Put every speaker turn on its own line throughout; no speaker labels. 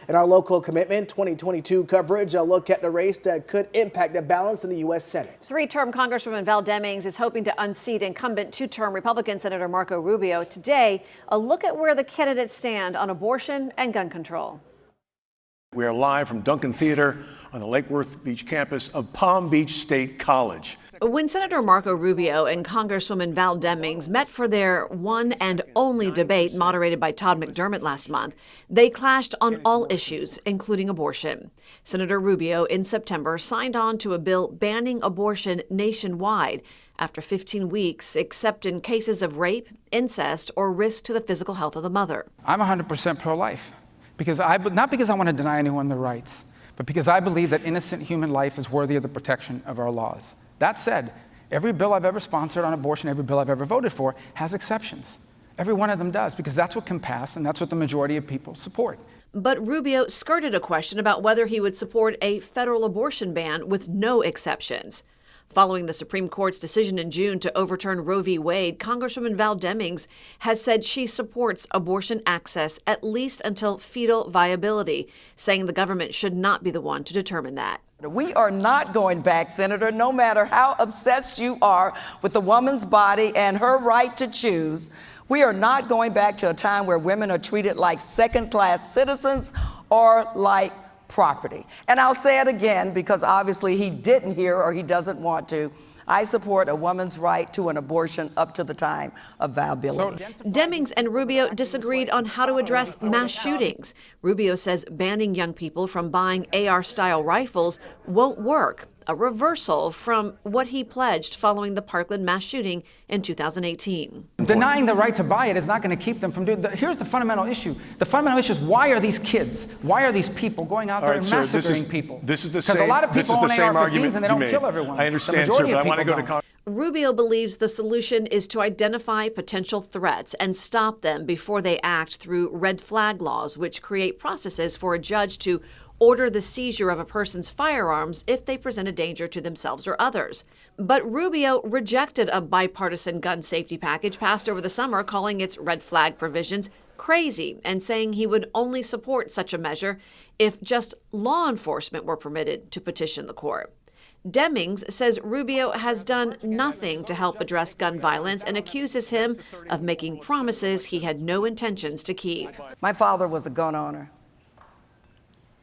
In our local commitment 2022 coverage, a look at the race that could impact the balance in the U.S. Senate.
Three-term Congresswoman Val Demings is hoping to unseat incumbent two-term Republican Senator Marco Rubio. Today, a look at where the candidates stand on abortion and gun control.
We are live from Duncan Theater on the Lake Worth Beach campus of Palm Beach State College.
When Senator Marco Rubio and Congresswoman Val Demings met for their one and only debate moderated by Todd McDermott last month, they clashed on all issues, including abortion. Senator Rubio in September signed on to a bill banning abortion nationwide after 15 weeks, except in cases of rape, incest, or risk to the physical health of the mother.
I'm 100% pro-life, not because I want to deny anyone their rights, but because I believe that innocent human life is worthy of the protection of our laws. That said, every bill I've ever sponsored on abortion, every bill I've ever voted for, has exceptions. Every one of them does, because that's what can pass, and that's what the majority of people support.
But Rubio skirted a question about whether he would support a federal abortion ban with no exceptions. Following the Supreme Court's decision in June to overturn Roe v. Wade, Congresswoman Val Demings has said she supports abortion access at least until fetal viability, saying the government should not be the one to determine that.
We are not going back, Senator, no matter how obsessed you are with a woman's body and her right to choose. We are not going back to a time where women are treated like second-class citizens or like property. And I'll say it again, because obviously he didn't hear or he doesn't want to. I support a woman's right to an abortion up to the time of viability.
Demings and Rubio disagreed on how to address mass shootings. Rubio says banning young people from buying AR-style rifles won't work, a reversal from what he pledged following the Parkland mass shooting in 2018.
Denying the right to buy it is not going to keep them from doing it. Here's the fundamental issue. The fundamental issue is, why are these kids, why are these people going out there and massacring people?
This is the same,
because a lot of people own AR-15s
argument
and they don't kill everyone.
I understand, sir, but I want to go to
Rubio believes the solution is to identify potential threats and stop them before they act through red flag laws, which create processes for a judge to order the seizure of a person's firearms if they present a danger to themselves or others. But Rubio rejected a bipartisan gun safety package passed over the summer, calling its red flag provisions crazy and saying he would only support such a measure if just law enforcement were permitted to petition the court. Demings says Rubio has done nothing to help address gun violence and accuses him of making promises he had no intentions to keep.
My father was a gun owner.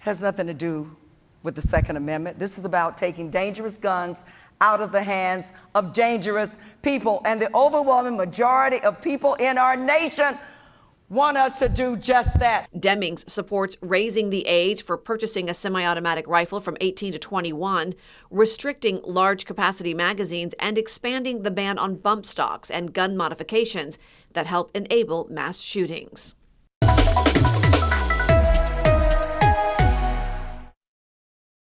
Has nothing to do with the Second Amendment. This is about taking dangerous guns out of the hands of dangerous people. And the overwhelming majority of people in our nation want us to do just that.
Demings supports raising the age for purchasing a semi-automatic rifle from 18 to 21, restricting large-capacity magazines, and expanding the ban on bump stocks and gun modifications that help enable mass shootings.